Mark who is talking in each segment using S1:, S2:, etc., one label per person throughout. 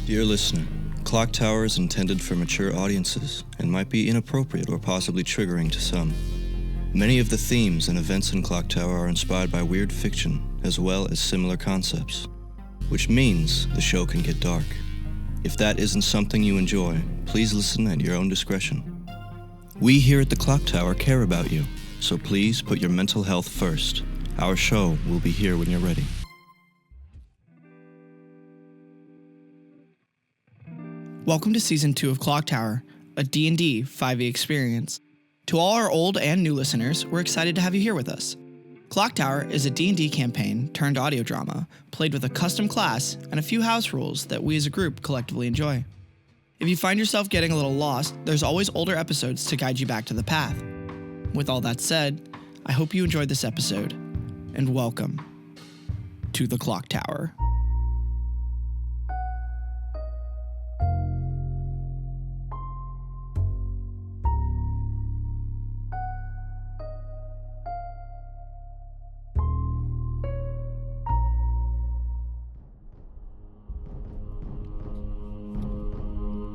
S1: Dear listener, ClockTower is intended for mature audiences and might be inappropriate or possibly triggering to some. Many of the themes and events in ClockTower are inspired by weird fiction as well as similar concepts, which means the show can get dark. If that isn't something you enjoy, please listen at your own discretion. We here at the ClockTower care about you, so please put your mental health first. Our show will be here when you're ready.
S2: Welcome to Season 2 of ClockTower, a D&D 5e experience. To all our old and new listeners, we're excited to have you here with us. ClockTower is a D&D campaign turned audio drama, played with a custom class and a few house rules that we as a group collectively enjoy. If you find yourself getting a little lost, there's always older episodes to guide you back to the path. With all that said, I hope you enjoyed this episode, and welcome to the ClockTower.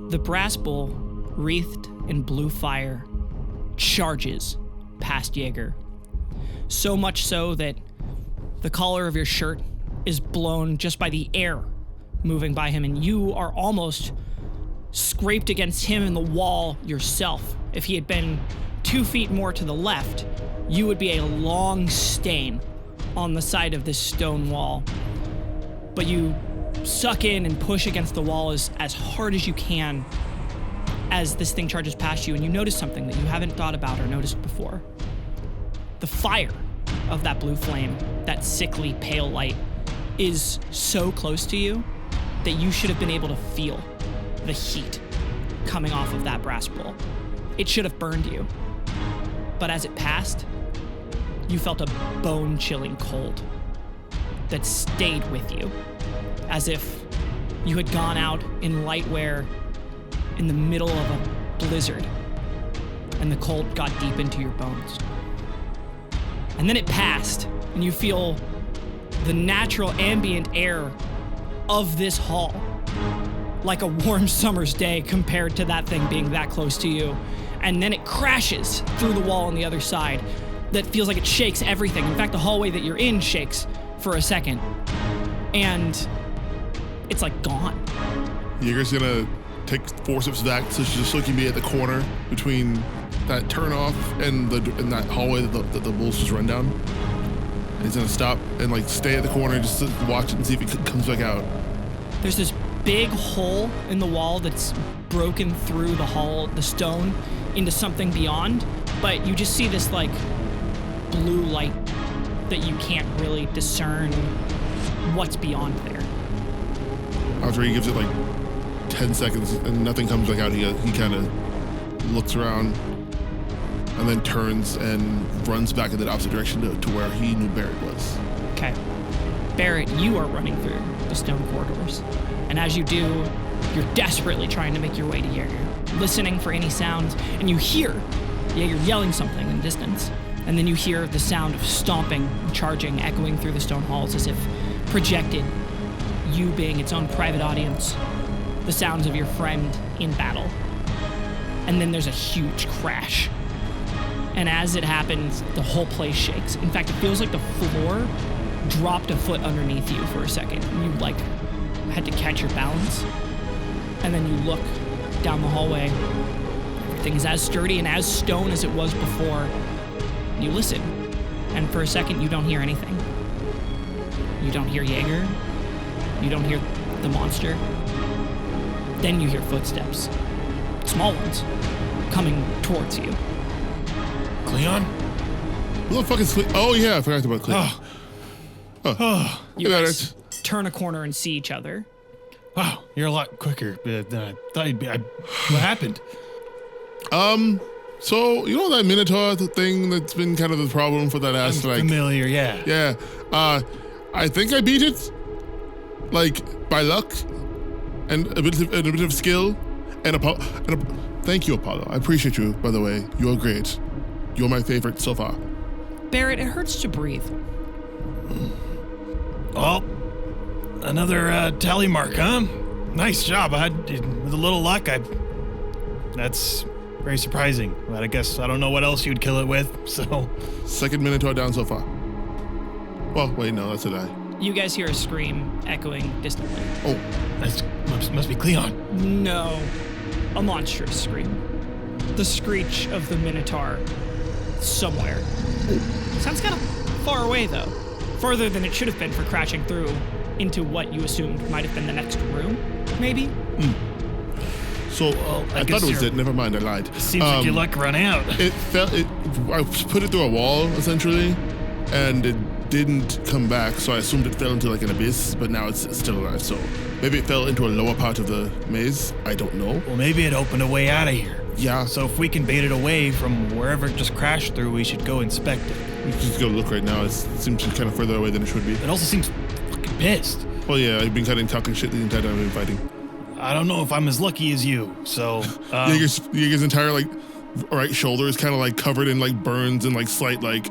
S2: The brass bull, wreathed in blue fire, charges past Yeager. So much so that the collar of your shirt is blown just by the air moving by him, and you are almost scraped against him in the wall yourself. If he had been 2 feet more to the left, you would be a long stain on the side of this stone wall. But you suck in and push against the wall as hard as you can as this thing charges past you, and you notice something that you haven't thought about or noticed before. The fire of that blue flame, that sickly pale light, is so close to you that you should have been able to feel the heat coming off of that brass bowl. It should have burned you. But as it passed, you felt a bone-chilling cold that stayed with you, as if you had gone out in light wear in the middle of a blizzard, and the cold got deep into your bones. And then it passed, and you feel the natural ambient air of this hall, like a warm summer's day compared to that thing being that close to you. And then it crashes through the wall on the other side that feels like it shakes everything. In fact, the hallway that you're in shakes for a second, and it's like gone.
S3: Yeager's gonna take 4 steps back so he can be at the corner between that turnoff and that hallway that the bulls just run down. And he's gonna stop and stay at the corner just to watch it and see if it comes back out.
S2: There's this big hole in the wall that's broken through the stone into something beyond, but you just see this blue light that you can't really discern what's beyond there.
S3: After he gives it 10 seconds and nothing comes back out, he kind of looks around and then turns and runs back in the opposite direction to where he knew Berret was.
S2: Okay. Berret, you are running through the stone corridors. And as you do, you're desperately trying to make your way to Yeager, listening for any sounds, and you hear Yeager yelling something in the distance. And then you hear the sound of stomping and charging echoing through the stone halls as if projected, you being its own private audience, the sounds of your friend in battle. And then there's a huge crash. And as it happens, the whole place shakes. In fact, it feels like the floor dropped a foot underneath you for a second. You had to catch your balance. And then you look down the hallway. Everything is as sturdy and as stone as it was before. You listen. And for a second, you don't hear anything. You don't hear Yeager. You don't hear the monster. Then you hear footsteps. Small ones. Coming towards you.
S4: Cleon?
S3: Who the fuck is Cleon? Oh yeah, I forgot about Cleon.
S2: You guys turn a corner and see each other.
S4: Wow, you're a lot quicker than I thought you'd be. What happened?
S3: So, you know that Minotaur thing that's been kind of the problem for that ass?
S4: Familiar, yeah.
S3: Yeah. I think I beat it. By luck. And a bit of skill. Thank you, Apollo. I appreciate you, by the way. You're great. You're my favorite so far.
S2: Berret, it hurts to breathe.
S4: Oh, another tally mark, huh? Nice job. With a little luck, that's very surprising. But I guess I don't know what else you'd kill it with, so.
S3: Second Minotaur down so far. Well, wait, no, that's a die.
S2: You guys hear a scream echoing distantly.
S3: Oh,
S4: That must be Cleon.
S2: No, a monstrous scream. The screech of the Minotaur somewhere. Sounds kind of far away, though. Farther than it should have been for crashing through into what you assumed might have been the next room, maybe?
S3: so I thought it was it. Never mind, I lied.
S4: Seems like your luck ran out.
S3: I put it through a wall, essentially, and it didn't come back, so I assumed it fell into like an abyss, but now it's still alive, so maybe it fell into a lower part of the maze. I don't know.
S4: Well, maybe it opened a way out of here.
S3: Yeah.
S4: So if we can bait it away from wherever it just crashed through, we should go inspect it.
S3: We can just go look right now. It seems kind of further away than it should be.
S4: It also seems fucking pissed.
S3: Well, yeah, I've been kind of talking shit the entire time we've been fighting.
S4: I don't know if I'm as lucky as you, so...
S3: Yeager's entire, like, right shoulder is kind of, like, covered in, like, burns and, like, slight, like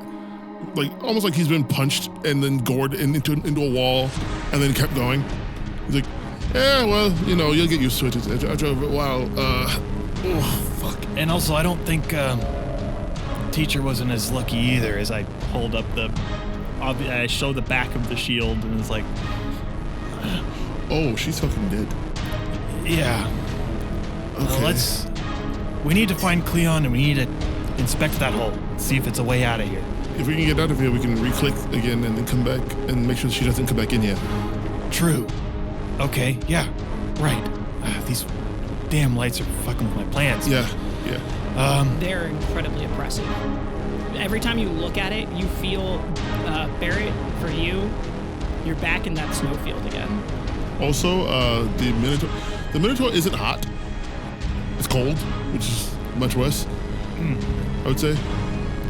S3: almost like he's been punched and then gored into a wall and then kept going. He's like, yeah, well, you know, you'll get used to it after a while. Oh, fuck.
S4: And also, I don't think teacher wasn't as lucky either, as I hold up I show the back of the shield and it's like...
S3: Oh, she's fucking dead.
S4: Yeah.
S3: Okay.
S4: We need to find Cleon and we need to inspect that hole, see if it's a way out of here.
S3: If we can get out of here, we can re-click again and then come back and make sure she doesn't come back in yet.
S4: True. Okay, yeah, right. These damn lights are fucking with my plans.
S3: Yeah.
S2: They're incredibly oppressive. Every time you look at it, you feel, Berret, for you, you're back in that snowfield again.
S3: Also, the Minotaur isn't hot. It's cold, which is much worse, I would say.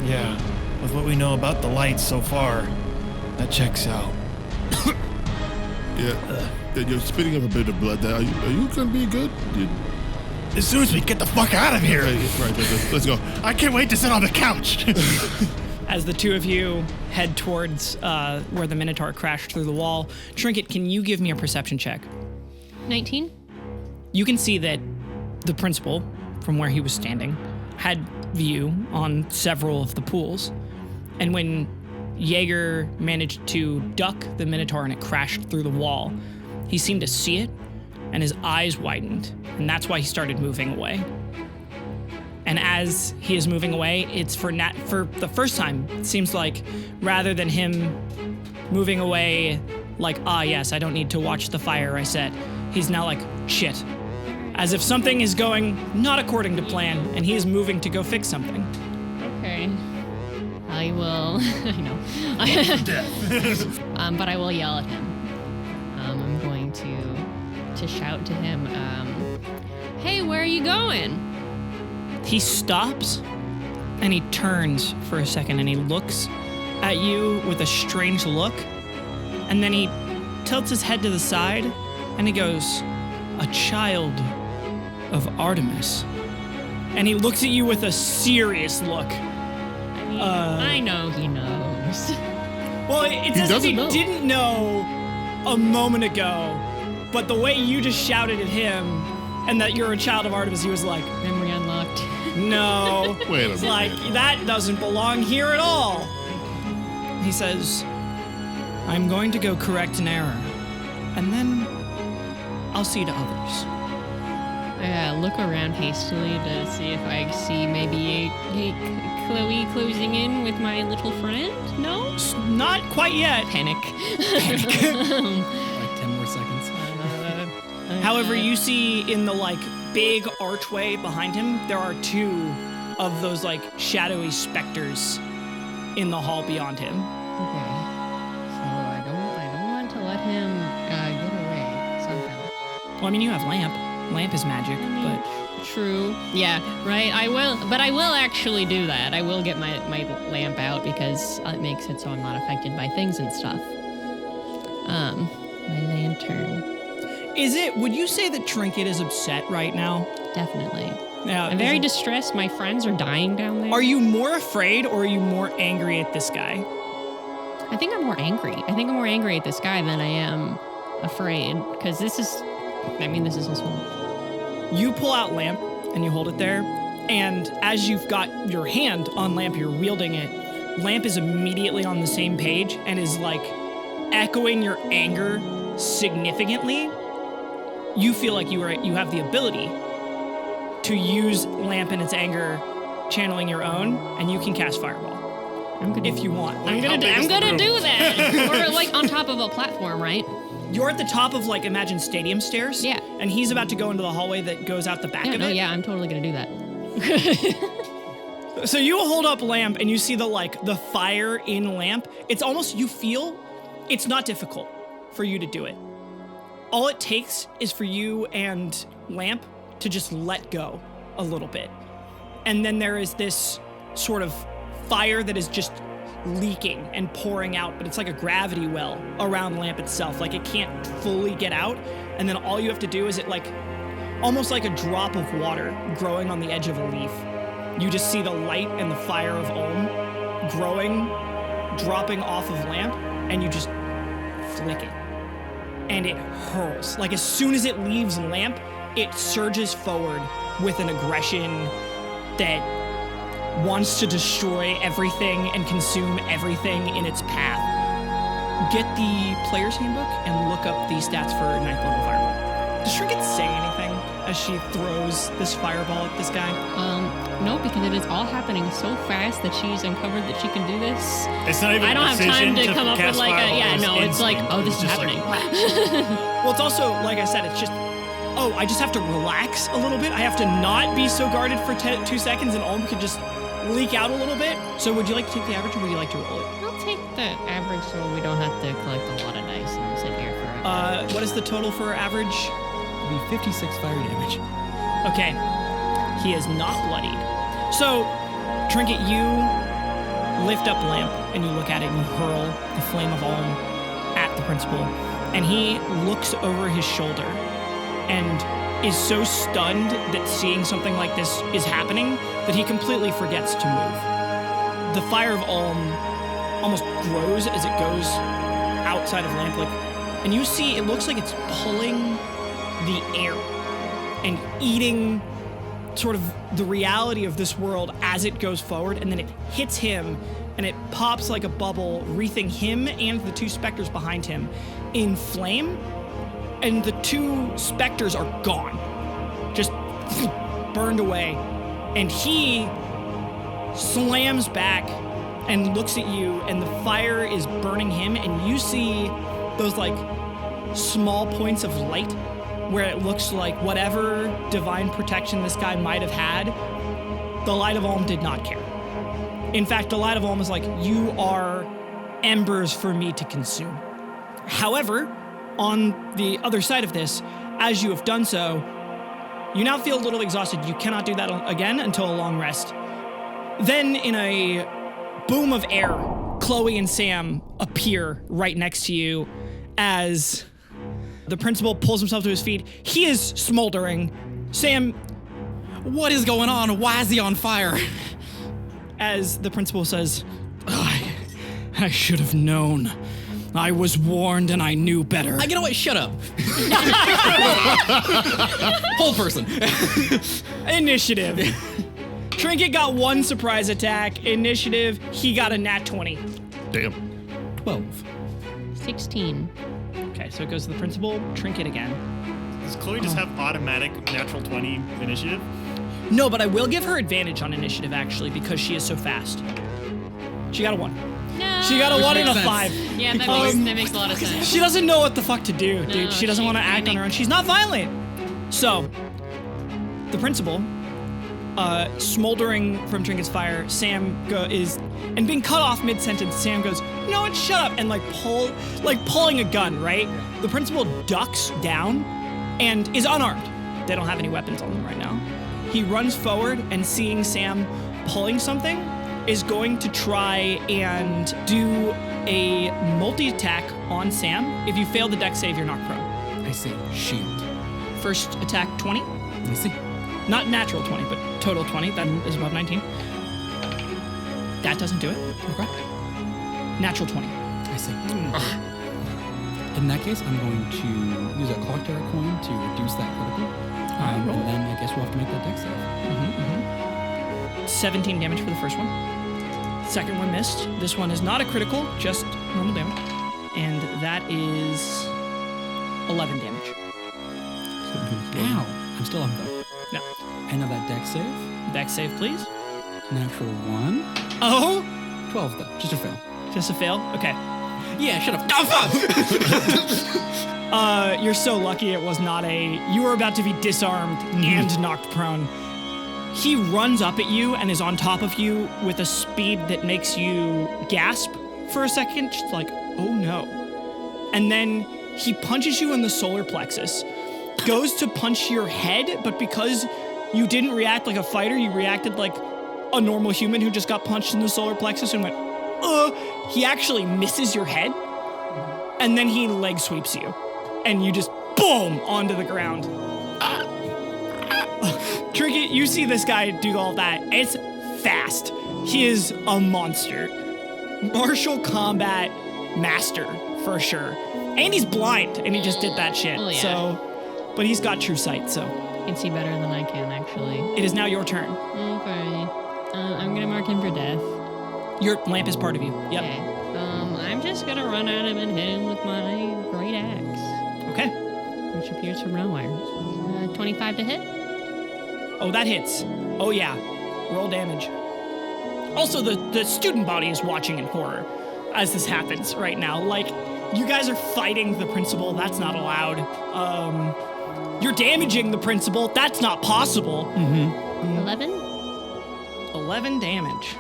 S4: Yeah, with what we know about the lights so far, that checks out.
S3: Yeah, you're spitting up a bit of blood there. Are you gonna be good?
S4: As soon as we get the fuck out of here.
S3: Right, let's go.
S4: I can't wait to sit on the couch.
S2: As the two of you head towards where the Minotaur crashed through the wall, Trinket, can you give me a perception check?
S5: 19?
S2: You can see that the principal, from where he was standing, had view on several of the pools. And when Yeager managed to duck the Minotaur and it crashed through the wall, he seemed to see it, and his eyes widened, and that's why he started moving away. And as he is moving away, it's for the first time, it seems like, rather than him moving away like, yes, I don't need to watch the fire I set, he's now like, shit. As if something is going not according to plan, and he is moving to go fix something.
S5: Okay. I will... I know. But I will yell at him. I'm going to shout to him, hey, where are you going?
S2: He stops, and he turns for a second, and he looks at you with a strange look, and then he tilts his head to the side, and he goes, a child of Artemis. And he looks at you with a serious look.
S5: I mean, I know he knows.
S2: Well, it's as if he didn't know a moment ago, but the way you just shouted at him and that you're a child of Artemis, he was like,
S5: Memory unlocked.
S2: No.
S3: Wait a minute.
S2: It's like, that doesn't belong here at all. He says, I'm going to go correct an error, and then I'll see to others.
S5: I look around hastily to see if I see maybe a Chloe closing in with my little friend. No?
S2: Not quite yet.
S5: Panic.
S2: Like 10 more seconds. However, you see in the big archway behind him, there are two of those shadowy specters in the hall beyond him.
S5: Okay. So I don't want to let him get away somehow.
S2: Well, I mean, you have lamp. Lamp is magic, but...
S5: True. Yeah, right. I will actually do that. I will get my lamp out because it makes it so I'm not affected by things and stuff. My lantern.
S2: Would you say that Trinket is upset right now?
S5: Definitely.
S2: Yeah,
S5: I'm very distressed. My friends are dying down there.
S2: Are you more afraid or are you more angry at this guy?
S5: I think I'm more angry. I think I'm more angry at this guy than I am afraid because this is I mean, this is his home.
S2: You pull out Lamp and you hold it there, and as you've got your hand on Lamp, you're wielding it. Lamp is immediately on the same page and is like echoing your anger significantly. You feel like you have the ability to use Lamp and its anger, channeling your own, and you can cast Fireball if you want.
S5: I'm gonna do that. We're like on top of a platform, right?
S2: You're at the top of like imagine stadium stairs.
S5: Yeah.
S2: And he's about to go into the hallway that goes out the back of it.
S5: Yeah, I'm totally gonna do that.
S2: So you hold up Lamp and you see the fire in Lamp. It's almost, you feel it's not difficult for you to do it. All it takes is for you and Lamp to just let go a little bit. And then there is this sort of fire that is just leaking and pouring out, but it's like a gravity well around Lamp itself. Like it can't fully get out. And then all you have to do is almost like a drop of water growing on the edge of a leaf. You just see the light and the fire of Ulm growing, dropping off of Lamp, and you just flick it. And it hurls. Like as soon as it leaves Lamp, it surges forward with an aggression that wants to destroy everything and consume everything in its path. Get the player's handbook and look up the stats for 9th level Fireball. Does Trinket say anything as she throws this fireball at this guy?
S5: No, because it is all happening so fast that she's uncovered that she can do this.
S4: It's not even
S5: I don't have time to come up with
S4: cast
S5: like
S4: fireball.
S5: it's like, oh, this is
S4: just
S5: happening.
S2: Well, it's also, like I said, it's just, I just have to relax a little bit. I have to not be so guarded for 2 seconds and Ulm could just leak out a little bit. So would you like to take the average or would you like to roll it?
S5: I'll take the average so we don't have to collect a lot of dice and sit here forever.
S2: What is the total for average?
S6: It'll be 56 fire damage.
S2: Okay. He is not bloodied. So, Trinket, you lift up Lamp and you look at it and you hurl the flame of Ulm at the principal. And he looks over his shoulder and is so stunned that seeing something like this is happening that he completely forgets to move. The fire of Ulm almost grows as it goes outside of Lamp, and you see it looks like it's pulling the air and eating sort of the reality of this world as it goes forward, and then it hits him and it pops like a bubble, wreathing him and the 2 specters behind him in flame. And the 2 specters are gone, just burned away. And he slams back and looks at you, and the fire is burning him, and you see those like small points of light where it looks like whatever divine protection this guy might have had, the Light of Ulm did not care. In fact, the Light of Ulm is like, you are embers for me to consume. However, on the other side of this, as you have done so, you now feel a little exhausted. You cannot do that again until a long rest. Then, in a boom of air, Chloe and Sam appear right next to you as the principal pulls himself to his feet. He is smoldering. Sam...
S6: What is going on? Why is he on fire?
S2: As the principal says, I should have known. I was warned and I knew better.
S6: You know what? Shut up. Whole person.
S2: Initiative. Trinket got 1 surprise attack. Initiative, he got a nat 20.
S3: Damn.
S6: 12.
S5: 16.
S2: Okay, so it goes to the principal. Trinket again.
S4: Does Chloe just have automatic natural 20 initiative?
S2: No, but I will give her advantage on initiative, actually, because she is so fast. She got a 1.
S5: No.
S2: She got a 1 and a
S6: makes
S2: 5.
S5: Yeah, that makes a lot of sense.
S2: She doesn't know what the fuck to do, dude.
S5: No,
S2: She doesn't want to act on her own. She's not violent. So, the principal, smoldering from Trinket's fire, Sam is, and being cut off mid-sentence, Sam goes, no, and shut up, and pulling a gun, right? The principal ducks down and is unarmed. They don't have any weapons on them right now. He runs forward and seeing Sam pulling something, is going to try and do a multi-attack on Sam. If you fail the dex save, you're knocked prone.
S6: I say shield.
S2: First attack, 20.
S6: Let me see.
S2: Not natural 20, but total 20. That is above 19. That doesn't do it.
S6: Okay.
S2: Natural 20.
S6: I see. In that case, I'm going to use a ClockTower coin to reduce that critical. And then I guess we'll have to make that dex save.
S2: 17 damage for the first one. Second one missed. This one is not a critical, just normal damage. And that is 11 damage.
S6: Ow! I'm still up though.
S2: No.
S6: And now that dex save.
S2: Dex save, please.
S6: Natural 1.
S2: Oh!
S6: 12 though. Just a fail.
S2: Just a fail? Okay.
S6: Yeah, shut up.
S2: You're so lucky it was not you were about to be disarmed and knocked prone. He runs up at you and is on top of you with a speed that makes you gasp for a second, just like, oh no. And then he punches you in the solar plexus, goes to punch your head, but because you didn't react like a fighter, you reacted like a normal human who just got punched in the solar plexus and went, he actually misses your head, and then he leg sweeps you, and you just boom onto the ground. Trinket, you see this guy do all that. It's fast. He is a monster. Martial combat master, for sure. And he's blind, and he just did that shit.
S5: Oh, yeah.
S2: So, but he's got true sight, so.
S5: You can see better than I can, actually.
S2: It is now your turn.
S5: Okay. I'm gonna mark him for death.
S2: Your lamp is part of you. Yep.
S5: Okay. I'm just gonna run at him and hit him with my great axe,
S2: Okay.
S5: which appears from nowhere. 25 to hit.
S2: Oh, that hits. Oh, yeah. Roll damage. Also, the student body is watching in horror as this happens right now. Like, you guys are fighting the principal. That's not allowed. You're damaging the principal. That's not possible.
S5: 11.
S2: 11 damage.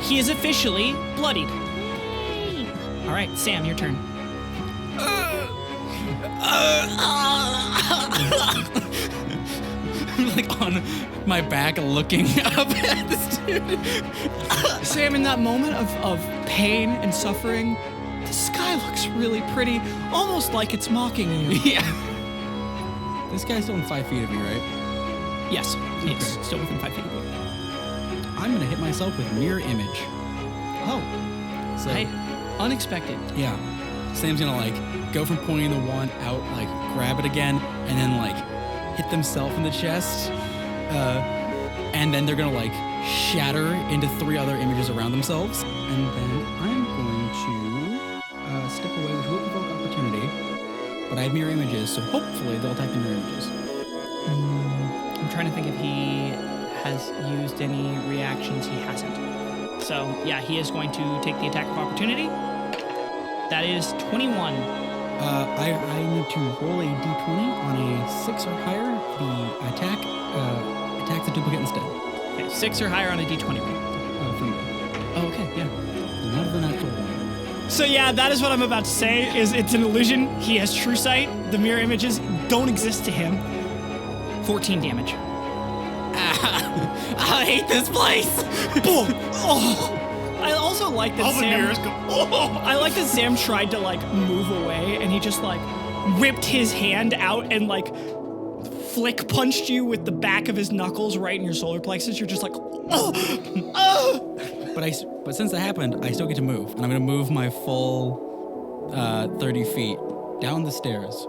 S2: He is officially bloodied.
S5: Yay.
S2: All right, Sam, your turn.
S6: I'm like on my back looking up at this dude.
S2: Sam, in that moment of pain and suffering, the sky looks really pretty, almost like it's mocking you.
S6: Yeah. This guy's still in 5 feet of me, right?
S2: Yes, he's still within 5 feet of you.
S6: I'm gonna hit myself with mirror image.
S2: Oh,
S6: So
S2: unexpected.
S6: yeah, Sam's gonna like go from pointing the wand out, like grab it again, and then like hit themselves in the chest, and then they're gonna like shatter into 3 other images around themselves, and then I'm going to step away with Hope Evoke Opportunity. But I have mirror images, so hopefully they'll attack the mirror images.
S2: I'm trying to think if he has used any reactions. He hasn't. So, yeah, he is going to take the attack of opportunity. That is 21.
S6: I need to roll a d20 on a 6 or higher. The attack attacks the duplicate instead.
S2: Okay, 6 or higher on a d20 roll.
S6: From me.
S2: Oh, okay, yeah.
S6: Not the natural one.
S2: So, yeah, that is what I'm about to say, is it's an illusion. He has true sight. The mirror images don't exist to him. 14 damage.
S6: I hate this place.
S2: Boom! Oh. I also like that
S3: All the
S2: Sam.
S3: mirrors go, oh!
S2: I like that Sam tried to like move away, and he just like whipped his hand out and like flick punched you with the back of his knuckles right in your solar plexus. You're just like, oh, oh.
S6: But since that happened, I still get to move, and I'm gonna move my full 30 feet down the stairs.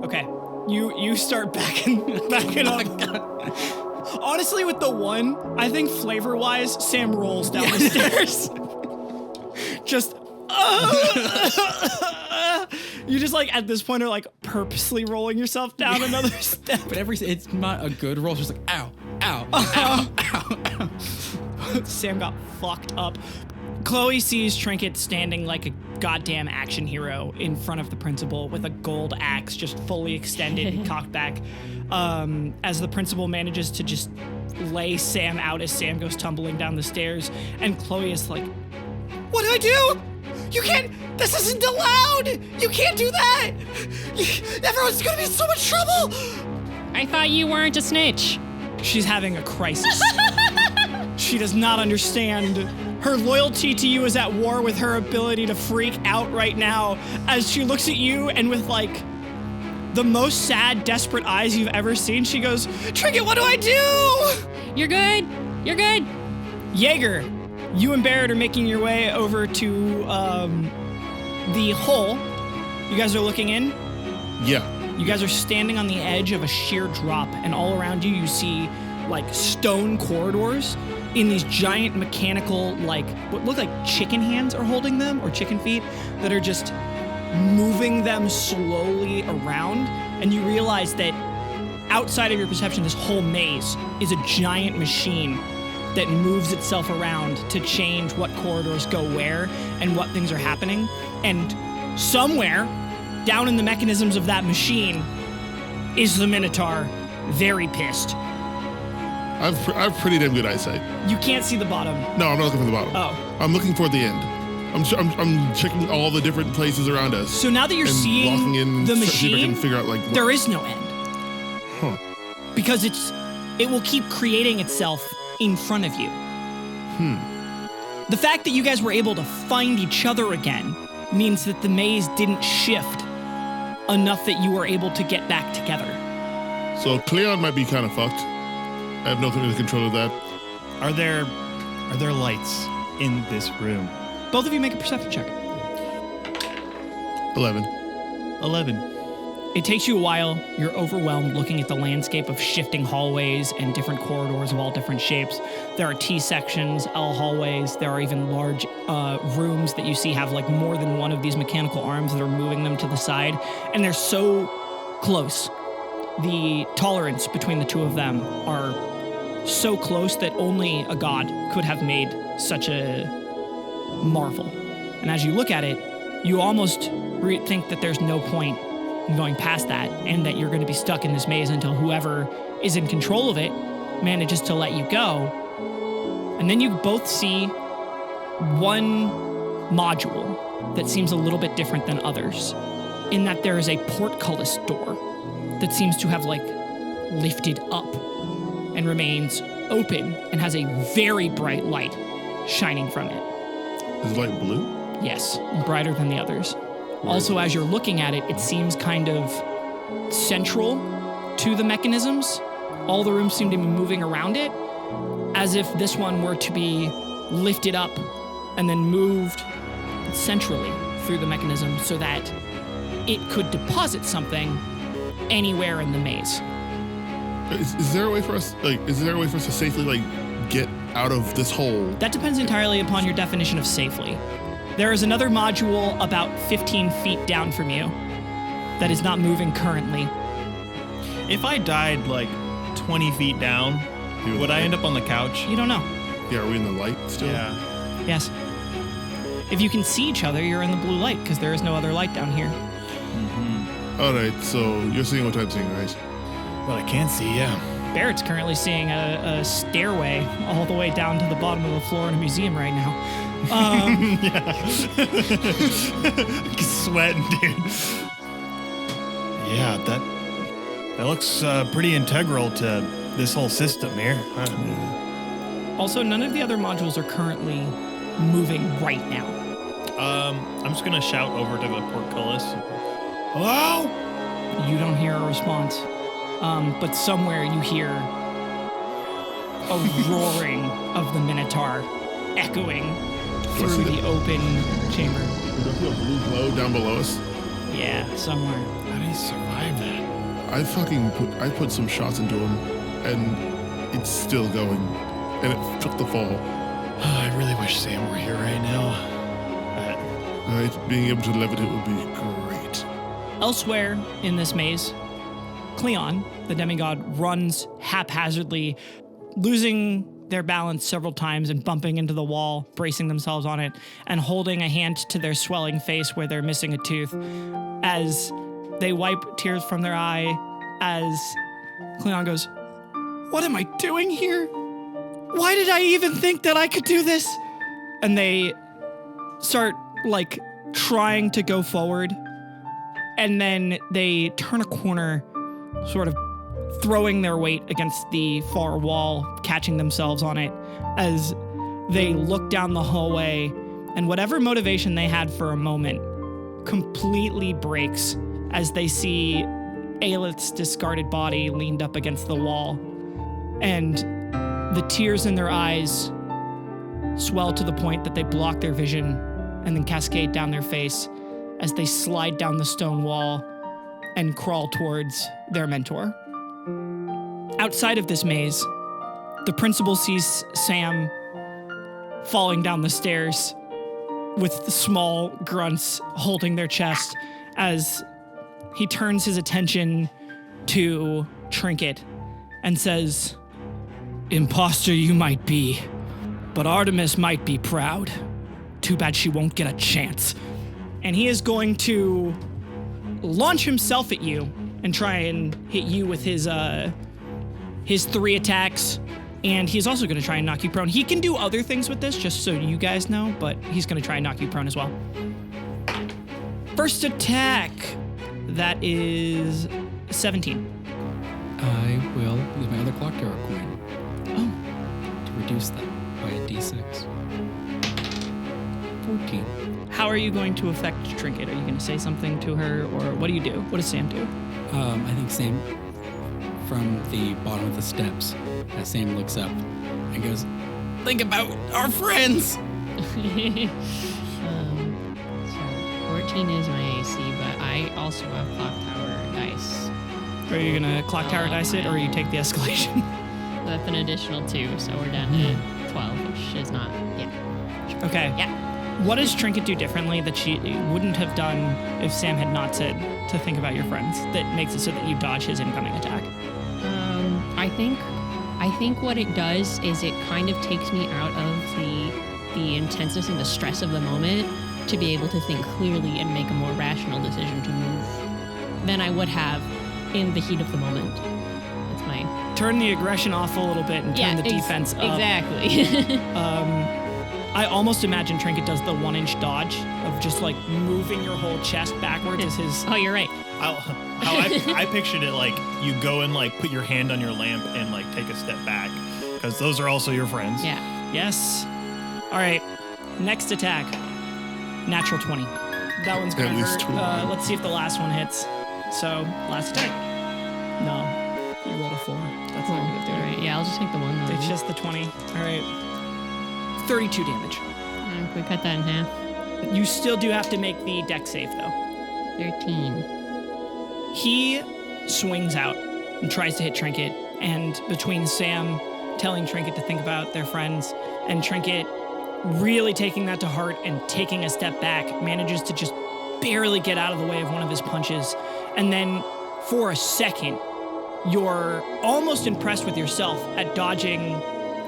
S2: Okay, you start backing up. Honestly, with the 1, I think flavor-wise, Sam rolls down the stairs. Just. You just like at this point are like purposely rolling yourself down another step.
S6: But it's not a good roll. It's just like ow, ow, ow, ow, ow.
S2: Sam got fucked up. Chloe sees Trinket standing like a goddamn action hero in front of the principal with a gold axe just fully extended and cocked back. As the principal manages to just lay Sam out as Sam goes tumbling down the stairs, and Chloe is like, "What do I do? You can't, this isn't allowed! You can't do that! Everyone's gonna be in so much trouble!"
S5: I thought you weren't a snitch.
S2: She's having a crisis. She does not understand. Her loyalty to you is at war with her ability to freak out right now as she looks at you and with like the most sad, desperate eyes you've ever seen, she goes, "Trinket, what do I do?"
S5: You're good. You're good.
S2: Yeager, you and Berret are making your way over to the hole You guys are looking in?
S3: Yeah.
S2: You guys are standing on the edge of a sheer drop, and all around you, you see like stone corridors in these giant mechanical, like what look like chicken hands are holding them, or chicken feet, that are just moving them slowly around. And you realize that outside of your perception, this whole maze is a giant machine that moves itself around to change what corridors go where and what things are happening. And somewhere down in the mechanisms of that machine is the Minotaur, very pissed.
S3: I've pretty damn good eyesight.
S2: You can't see the bottom.
S3: No, I'm not looking for the bottom.
S2: Oh.
S3: I'm looking for the end. I'm checking all the different places around us.
S2: So now that you're
S3: and
S2: seeing
S3: walking in,
S2: the
S3: see if I
S2: machine,
S3: can figure out like
S2: there is no end.
S3: Huh.
S2: Because it will keep creating itself in front of you. The fact that you guys were able to find each other again means that the maze didn't shift enough that you were able to get back together.
S3: So Cleon might be kind of fucked. I have no control of that.
S4: Are there lights in this room?
S2: Both of you make a perception check.
S3: 11.
S4: 11.
S2: It takes you a while. You're overwhelmed looking at the landscape of shifting hallways and different corridors of all different shapes. There are T-sections, L hallways. There are even large rooms that you see have like more than one of these mechanical arms that are moving them to the side. And they're so close. The tolerance between the two of them are so close that only a god could have made such a marvel. And as you look at it, you almost think that there's no point in going past that, and that you're going to be stuck in this maze until whoever is in control of it manages to let you go. And then you both see one module that seems a little bit different than others, in that there is a portcullis door that seems to have like lifted up and remains open and has a very bright light shining from it.
S3: Is the light blue?
S2: Yes, brighter than the others. Also, as you're looking at it, it seems kind of central to the mechanisms. All the rooms seem to be moving around it, as if this one were to be lifted up and then moved centrally through the mechanism so that it could deposit something anywhere in the maze.
S3: Is there a way for us? To safely get out of this hole?
S2: That depends entirely upon your definition of safely. There is another module about 15 feet down from you that is not moving currently.
S4: If I died 20 feet down, would I end up on the couch?
S2: You don't know.
S3: Yeah, are we in the light still?
S4: Yeah.
S2: Yes. If you can see each other, you're in the blue light because there is no other light down here.
S4: Mm-hmm.
S3: All right, so you're seeing what I'm seeing, right?
S4: Well, I can see, yeah.
S2: Barrett's currently seeing a stairway all the way down to the bottom of the floor in a museum right now.
S4: Yeah. Sweating, dude. Yeah, that looks pretty integral to this whole system here.
S2: Also, none of the other modules are currently moving right now.
S4: I'm just gonna shout over to the portcullis. Hello?
S2: You don't hear a response. But somewhere you hear a roaring of the Minotaur echoing through the open chamber.
S3: Is there a blue glow down below us?
S2: Yeah, somewhere.
S4: How did he survive that?
S3: I put some shots into him, and it's still going, and it took the fall.
S4: I really wish Sam were here right now.
S3: Right, being able to levitate would be great.
S2: Elsewhere in this maze, Cleon, the demigod, runs haphazardly, losing their balance several times and bumping into the wall, bracing themselves on it, and holding a hand to their swelling face where they're missing a tooth, as they wipe tears from their eye, as Cleon goes, "What am I doing here? Why did I even think that I could do this?" And they start, trying to go forward, and then they turn a corner, sort of throwing their weight against the far wall, catching themselves on it as they look down the hallway, and whatever motivation they had for a moment completely breaks as they see Aelith's discarded body leaned up against the wall, and the tears in their eyes swell to the point that they block their vision and then cascade down their face as they slide down the stone wall and crawl towards their mentor. Outside of this maze, the principal sees Sam falling down the stairs with small grunts holding their chest as he turns his attention to Trinket and says, "Imposter you might be, but Artemis might be proud. Too bad she won't get a chance." And he is going to launch himself at you and try and hit you with his 3 attacks. And he's also going to try and knock you prone. He can do other things with this, just so you guys know, but he's going to try and knock you prone as well. First attack. That is 17.
S6: I will use my other ClockTower coin. To reduce that by a d6. 14.
S2: How are you going to affect Trinket? Are you going to say something to her, or what do you do? What does Sam do?
S6: I think Sam, from the bottom of the steps, as Sam looks up and goes, "Think about our friends!"
S5: So 14 is my AC, but I also have ClockTower dice.
S2: Are you going to ClockTower dice it, or you take the escalation?
S5: That's an additional 2, so we're down to 12, which is not,
S2: Okay.
S5: Yeah.
S2: What does Trinket do differently that she wouldn't have done if Sam had not said to think about your friends, that makes it so that you dodge his incoming attack?
S5: I think what it does is it kind of takes me out of the intenseness and the stress of the moment to be able to think clearly and make a more rational decision to move than I would have in the heat of the moment. That's my...
S2: Turn the aggression off a little bit and turn the defense up.
S5: Exactly.
S2: I almost imagine Trinket does the 1-inch dodge of just like moving your whole chest backwards as his...
S5: Oh, you're right.
S4: I pictured it like you go and like put your hand on your lamp and like take a step back, because those are also your friends.
S5: Yeah.
S2: Yes. All right. Next attack. Natural 20. That one's going to
S3: At least
S2: hurt.
S3: 21.
S2: Let's see if the last one hits. So, last attack. No. You rolled a 4. That's not going to do
S5: All
S2: it.
S5: right. Yeah, I'll just take the one. Then.
S2: It's just the 20. All right. 32 damage.
S5: We cut that in half.
S2: You still do have to make the dex save, though.
S5: 13.
S2: He swings out and tries to hit Trinket, and between Sam telling Trinket to think about their friends and Trinket really taking that to heart and taking a step back, manages to just barely get out of the way of one of his punches. And then for a second, you're almost impressed with yourself at dodging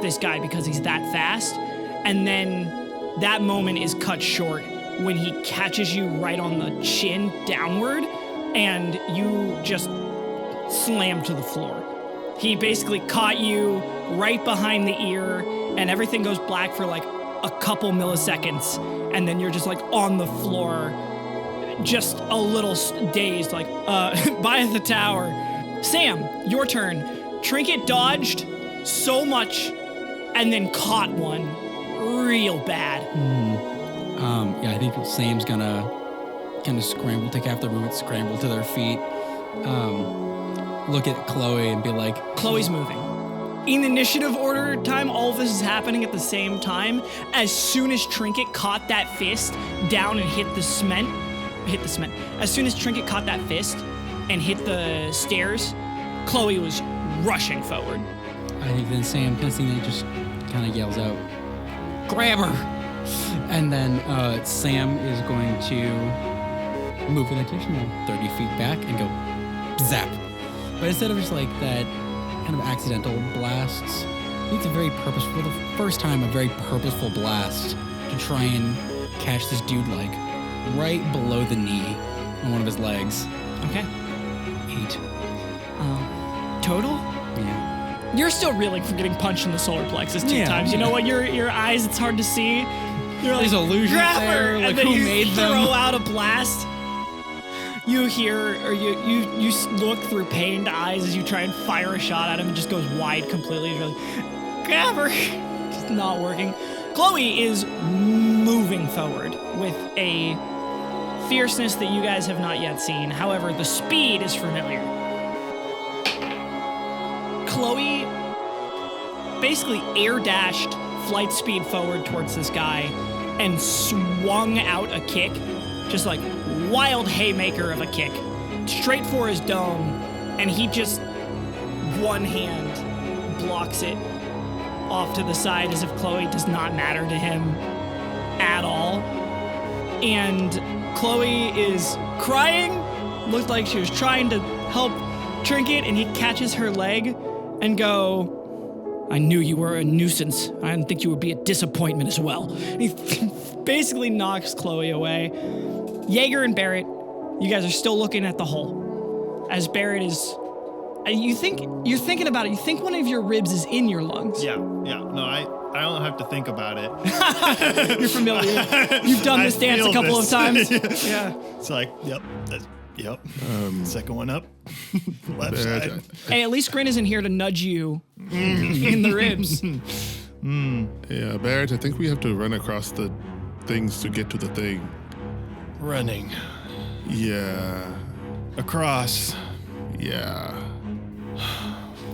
S2: this guy because he's that fast. And then that moment is cut short when he catches you right on the chin downward, and you just slam to the floor. He basically caught you right behind the ear, and everything goes black for like a couple milliseconds, and then you're just like on the floor, just a little dazed, like, by the tower. Sam, your turn. Trinket dodged so much and then caught one real bad.
S6: Yeah, I think Sam's gonna kind of scramble, take half the roots, scramble to their feet, look at Chloe and be like,
S2: Chloe's moving. In initiative order time, all of this is happening at the same time. As soon as Trinket caught that fist down and hit the cement. As soon as Trinket caught that fist and hit the stairs, Chloe was rushing forward.
S6: I think then Sam kind of seeing it just kind of yells out, "Grab her!" And then Sam is going to move an additional 30 feet back and go zap. But instead of just like that kind of accidental blasts, I think it's a very purposeful, the first time a very purposeful blast to try and catch this dude like right below the knee on one of his legs.
S2: Okay.
S6: 8.
S2: Total?
S6: Yeah.
S2: You're still reeling from getting punched in the solar plexus 2
S6: Yeah.
S2: times. You know what? Your eyes, it's hard to see. You're like,
S6: There's illusions
S2: grab her,
S6: there, like
S2: and then
S6: who
S2: you
S6: made
S2: throw
S6: them?
S2: out a blast. You hear, or you look through pained eyes as you try and fire a shot at him. It just goes wide completely. You're like, grab her. Just not working. Chloe is moving forward with a fierceness that you guys have not yet seen. However, the speed is familiar. Chloe basically air dashed flight speed forward towards this guy and swung out a kick, just like wild haymaker of a kick, straight for his dome, and he just one hand blocks it off to the side as if Chloe does not matter to him at all. And Chloe is crying, looked like she was trying to help Trinket, and he catches her leg and go, I knew you were a nuisance. I didn't think you would be a disappointment as well. And he basically knocks Chloe away. Yeager and Berret, you guys are still looking at the hole. As Berret is, you're thinking about it. You think one of your ribs is in your lungs.
S4: Yeah. No, I don't have to think about it.
S2: You're familiar. You've done this dance a couple of times.
S4: Yeah. It's like, yep. Second one up. Left side.
S2: Hey, at least Grin isn't here to nudge you in the ribs.
S3: Yeah, Barrett, I think we have to run across the things to get to the thing.
S4: Running.
S3: Yeah.
S4: Across.
S3: Yeah.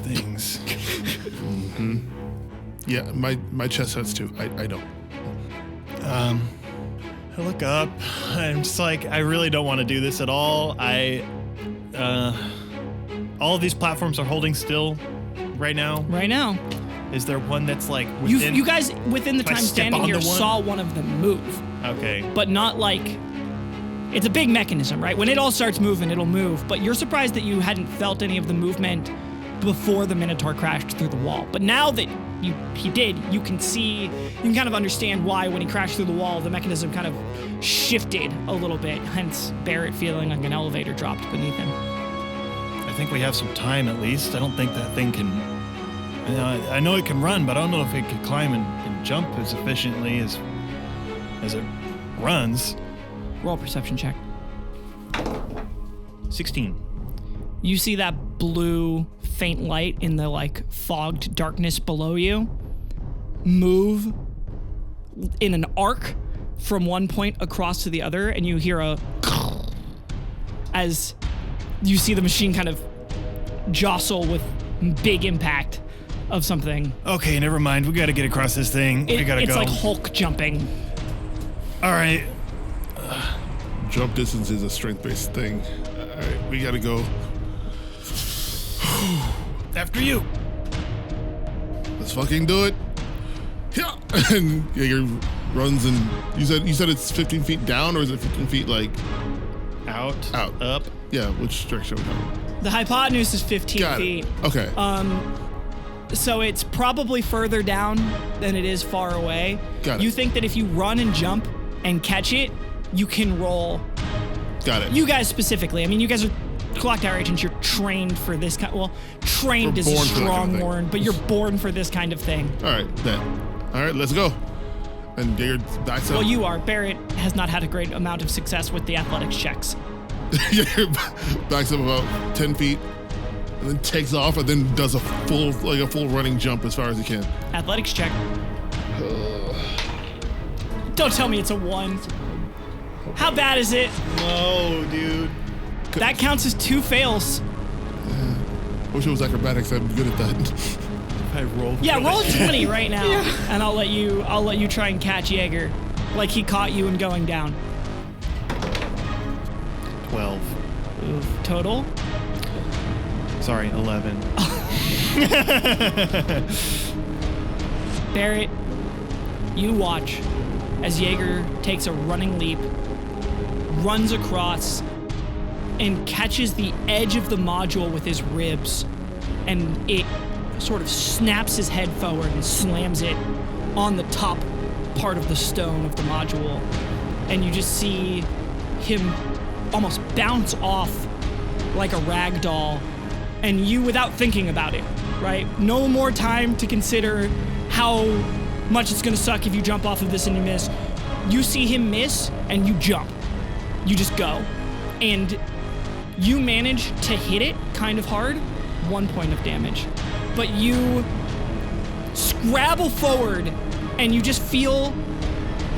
S4: Things.
S3: Yeah, my chest hurts too. I don't.
S4: I look up. I'm just like, I really don't want to do this at all. All of these platforms are holding still right now.
S2: Right now.
S4: Is there one that's like within?
S2: You guys, within the
S4: Can I
S2: time
S4: step
S2: standing
S4: onto
S2: here,
S4: one?
S2: saw one of them move.
S4: Okay.
S2: But not like, it's a big mechanism, right? When it all starts moving, it'll move. But you're surprised that you hadn't felt any of the movement before the Minotaur crashed through the wall. But now that he did, you can kind of understand why when he crashed through the wall, the mechanism kind of shifted a little bit, hence Berret feeling like an elevator dropped beneath him.
S4: I think we have some time at least. I don't think that thing can... I know it can run, but I don't know if it can climb and jump as efficiently as it runs.
S2: Roll a perception check.
S4: 16.
S2: You see that blue faint light in the like fogged darkness below you move in an arc from one point across to the other, and you hear a as you see the machine kind of jostle with big impact of something.
S4: Okay, never mind. We gotta get across this thing. We gotta
S2: it's
S4: go.
S2: like Hulk jumping.
S4: All right.
S3: Jump distance is a strength-based thing. All right, we gotta go.
S4: After you.
S3: Let's fucking do it. Yeah. And Yeager runs, and you said it's 15 feet down, or is it 15 feet like
S4: Out.
S3: up? Yeah, which direction are we going?
S2: The hypotenuse is 15
S3: Got
S2: feet.
S3: it. Okay.
S2: So it's probably further down than it is far away.
S3: Got it.
S2: You think that if you run and jump and catch it, you can roll.
S3: Got it.
S2: You guys specifically. I mean, you guys are ClockTower agents. You're trained for this kind. Well, trained
S3: We're
S2: is a
S3: born for that kind of
S2: strong
S3: thing.
S2: word, but you're born for this kind of thing.
S3: All right, then. All right, let's go. And Yeager backs up.
S2: Well, you are. Berret has not had a great amount of success with the athletics checks.
S3: Yeager backs up about 10 feet, and then takes off, and then does a full running jump as far as he can.
S2: Athletics check. Don't tell me it's a 1. How bad is it?
S4: No, dude.
S2: That counts as 2 fails.
S3: Wish it was acrobatics. I'm good at that.
S4: I rolled.
S2: Yeah, roll a 20 right now, and I'll let you try and catch Yeager, like he caught you in going down.
S4: 12.
S2: Oof. Total.
S4: Sorry, 11.
S2: Berret, you watch as Yeager takes a running leap, runs across, and catches the edge of the module with his ribs, and it sort of snaps his head forward and slams it on the top part of the stone of the module. And you just see him almost bounce off like a rag doll, and you, without thinking about it, right? No more time to consider how much it's gonna suck if you jump off of this and you miss. You see him miss, and you jump. You just go. And you manage to hit it kind of hard, 1 point of damage. But you scrabble forward, and you just feel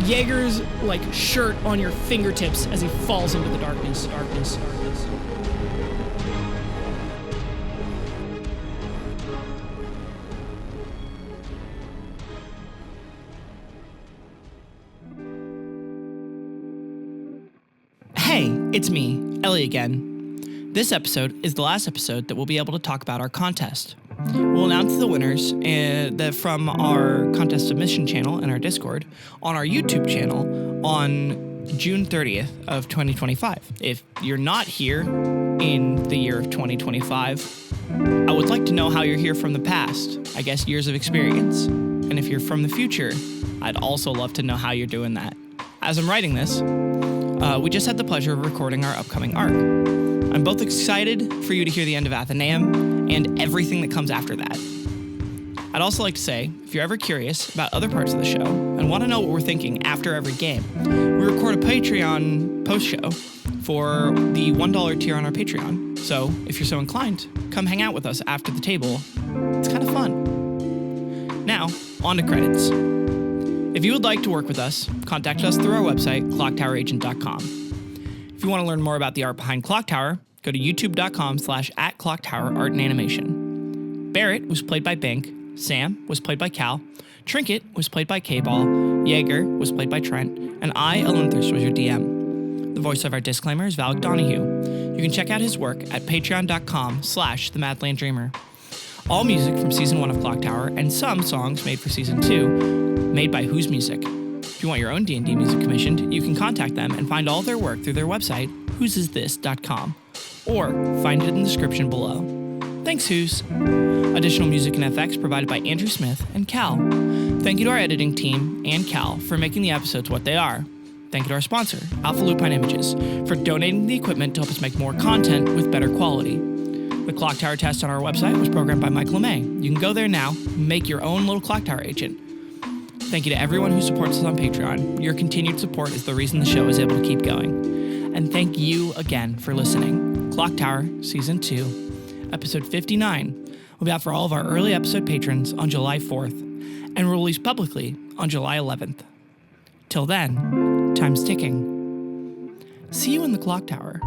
S2: Yeager's like shirt on your fingertips as he falls into the darkness.
S7: Hey,
S2: It's me, Ellie again. This episode is the last episode that we'll be able to talk about our contest. We'll announce the winners from our contest submission channel in our Discord on our YouTube channel on June 30th of 2025. If you're not here in the year of 2025, I would like to know how you're here from the past, I guess years of experience. And if you're from the future, I'd also love to know how you're doing that. As I'm writing this, we just had the pleasure of recording our upcoming arc. I'm both excited for you to hear the end of Athenaeum and everything that comes after that. I'd also like to say, if you're ever curious about other parts of the show and want to know what we're thinking after every game, we record a Patreon post-show for the $1 tier on our Patreon. So if you're so inclined, come hang out with us after the table. It's kind of fun. Now, on to credits. If you would like to work with us, contact us through our website, ClockTowerAgent.com. If you want to learn more about the art behind ClockTower, go to youtube.com/@ClockTower Art and Animation. Berret was played by Bink, Sam was played by Cal, Trinket was played by Kball, Yeager was played by Trent, and I, Ellinthris, was your DM. The voice of our disclaimer is Valik Donahew. You can check out his work at patreon.com/themadlanddreamer. All music from Season 1 of ClockTower and some songs made for Season 2, made by Who's Music. If you want your own D&D music commissioned, you can contact them and find all their work through their website, whosisthis.com, or find it in the description below. Thanks, Who's. Additional music and effects provided by Andrew Smith and Cal. Thank you to our editing team and Cal for making the episodes what they are. Thank you to our sponsor, Alpha Lupine Images, for donating the equipment to help us make more content with better quality. The ClockTower test on our website was programmed by LeMay. You can go there now and make your own little ClockTower agent. Thank you to everyone who supports us on Patreon. Your continued support is the reason the show is able to keep going. And thank you again for listening. ClockTower Season 2, Episode 59 will be out for all of our early episode patrons on July 4th and will release publicly on July 11th. Till then, time's ticking. See you in the ClockTower.